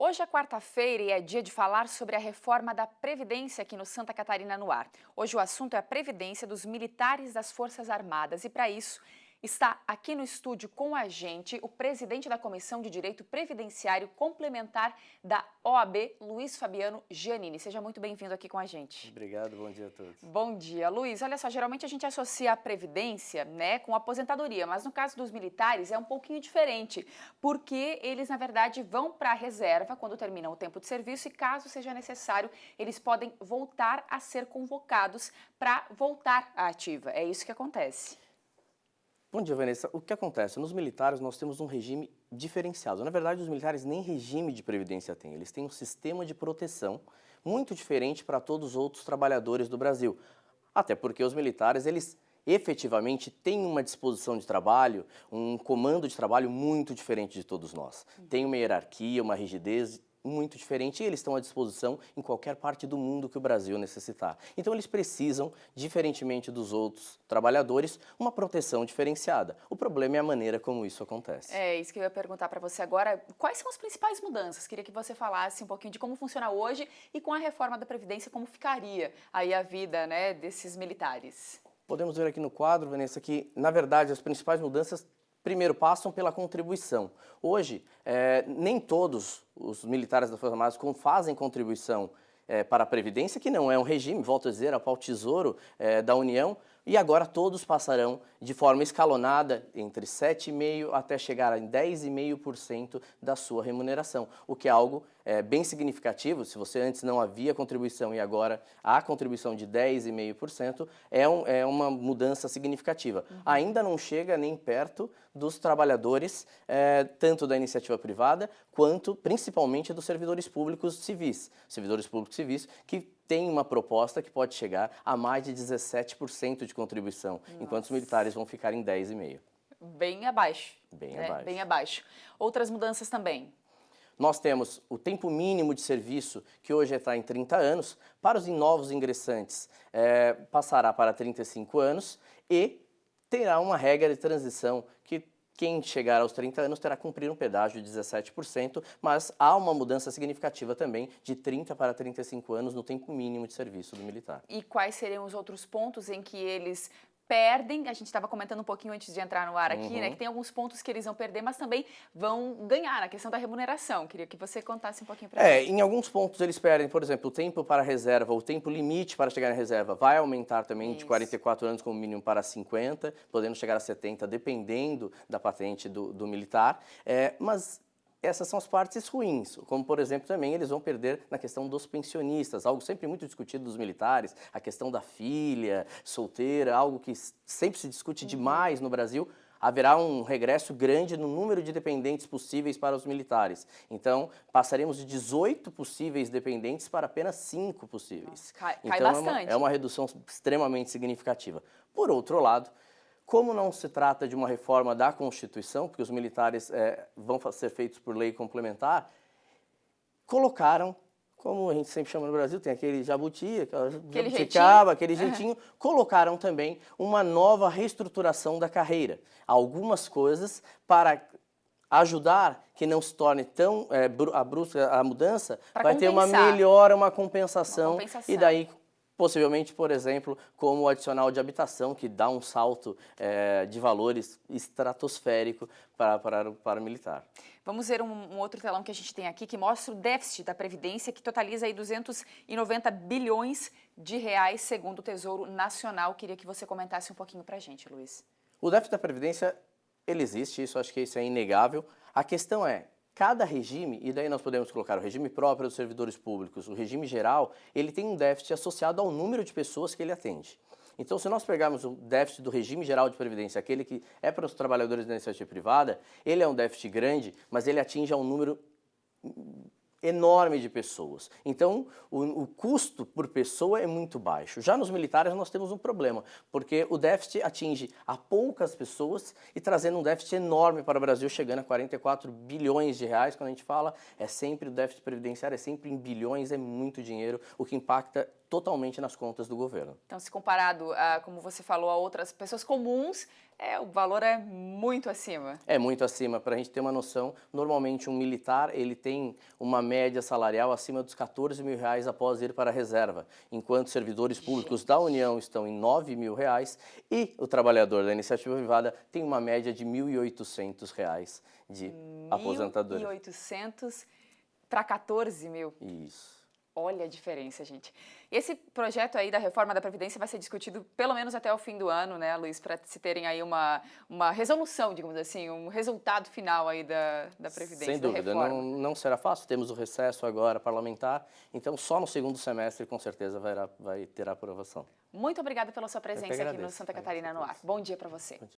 Hoje é quarta-feira e é dia de falar sobre a reforma da Previdência aqui no Santa Catarina no Ar. Hoje o assunto é a Previdência dos militares das Forças Armadas e para isso está aqui no estúdio com a gente o presidente da Comissão de Direito Previdenciário Complementar da OAB, Luiz Fabiano Giannini. Seja muito bem-vindo aqui com a gente. Obrigado, bom dia a todos. Bom dia, Luiz. Olha só, geralmente a gente associa a previdência, com a aposentadoria, mas no caso dos militares é um pouquinho diferente, porque eles, na verdade, vão para a reserva quando terminam o tempo de serviço e, caso seja necessário, eles podem voltar a ser convocados para voltar à ativa. É isso que acontece. Bom dia, Vanessa. O que acontece? Nos militares nós temos um regime diferenciado. Na verdade, os militares nem regime de previdência têm, eles têm um sistema de proteção muito diferente para todos os outros trabalhadores do Brasil. Até porque os militares, eles efetivamente têm uma disposição de trabalho, um comando de trabalho muito diferente de todos nós. Tem uma hierarquia, uma rigidez muito diferente e eles estão à disposição em qualquer parte do mundo que o Brasil necessitar. Então eles precisam, diferentemente dos outros trabalhadores, uma proteção diferenciada. O problema é a maneira como isso acontece. É isso que eu ia perguntar para você agora. Quais são as principais mudanças? Queria que você falasse um pouquinho de como funciona hoje e com a reforma da Previdência, como ficaria aí a vida, desses militares. Podemos ver aqui no quadro, Vanessa, que, na verdade, as principais mudanças primeiro passam pela contribuição. Hoje, nem todos os militares das Forças Armadas fazem contribuição para a Previdência, que não é um regime, volto a dizer, ao Tesouro da União, e agora todos passarão de forma escalonada entre 7,5% até chegar em 10,5% da sua remuneração, o que é algo bem significativo. Se você antes não havia contribuição e agora há contribuição de 10,5%, é uma mudança significativa. Ainda não chega nem perto dos trabalhadores, tanto da iniciativa privada, quanto principalmente dos servidores públicos civis. Servidores públicos civis que tem uma proposta que pode chegar a mais de 17% de contribuição, enquanto os militares vão ficar em 10,5%. Bem abaixo. Bem abaixo. Bem abaixo. Outras mudanças também. Nós temos o tempo mínimo de serviço, que hoje está em 30 anos, para os novos ingressantes passará para 35 anos e terá uma regra de transição que quem chegar aos 30 anos terá que cumprir um pedágio de 17%, mas há uma mudança significativa também de 30 para 35 anos no tempo mínimo de serviço do militar. E quais seriam os outros pontos em que eles perdem? A gente estava comentando um pouquinho antes de entrar no ar aqui, que tem alguns pontos que eles vão perder, mas também vão ganhar na questão da remuneração. Queria que você contasse um pouquinho para gente. Em alguns pontos eles perdem, por exemplo, o tempo para a reserva, o tempo limite para chegar na reserva vai aumentar também de 44 anos como mínimo para 50, podendo chegar a 70, dependendo da patente do militar, mas essas são as partes ruins, como, por exemplo, também eles vão perder na questão dos pensionistas, algo sempre muito discutido dos militares, a questão da filha solteira, algo que sempre se discute demais no Brasil. Haverá um regresso grande no número de dependentes possíveis para os militares. Então, passaremos de 18 possíveis dependentes para apenas 5 possíveis. Cai então, bastante. É uma redução extremamente significativa. Por outro lado, como não se trata de uma reforma da Constituição, porque os militares vão ser feitos por lei complementar, colocaram, como a gente sempre chama no Brasil, tem aquele jabuti, aquele jeitinho, colocaram também uma nova reestruturação da carreira. Algumas coisas para ajudar que não se torne tão brusca a mudança, vai ter uma melhora, uma compensação. E daí possivelmente, por exemplo, como o adicional de habitação, que dá um salto de valores estratosférico para o militar. Vamos ver um outro telão que a gente tem aqui, que mostra o déficit da Previdência, que totaliza aí 290 bilhões de reais, segundo o Tesouro Nacional. Queria que você comentasse um pouquinho para a gente, Luiz. O déficit da Previdência, ele existe, acho que isso é inegável. A questão é, cada regime, e daí nós podemos colocar o regime próprio dos servidores públicos, o regime geral, ele tem um déficit associado ao número de pessoas que ele atende. Então, se nós pegarmos o déficit do regime geral de previdência, aquele que é para os trabalhadores da iniciativa privada, ele é um déficit grande, mas ele atinge um número enorme de pessoas. Então, o custo por pessoa é muito baixo. Já nos militares nós temos um problema, porque o déficit atinge a poucas pessoas e trazendo um déficit enorme para o Brasil, chegando a 44 bilhões de reais. Quando a gente fala, é sempre o déficit previdenciário, é sempre em bilhões, é muito dinheiro, o que impacta totalmente nas contas do governo. Então, se comparado, como você falou, a outras pessoas comuns, O valor é muito acima. É muito acima. Para a gente ter uma noção, normalmente um militar ele tem uma média salarial acima dos R$ 14.000 após ir para a reserva, enquanto servidores públicos da União estão em R$ 9.000 e o trabalhador da iniciativa privada tem uma média de R$ 1.800 de aposentadoria. 1.800 para 14 mil. Isso. Olha a diferença, gente. Esse projeto aí da reforma da Previdência vai ser discutido pelo menos até o fim do ano, né, Luiz, para se terem aí uma resolução, digamos assim, um resultado final aí da Previdência, Sem dúvida, da reforma. não será fácil, temos o recesso agora parlamentar, então só no segundo semestre com certeza vai ter a aprovação. Muito obrigada pela sua presença aqui no agradeço. Santa Catarina no Ar. Bom dia para você.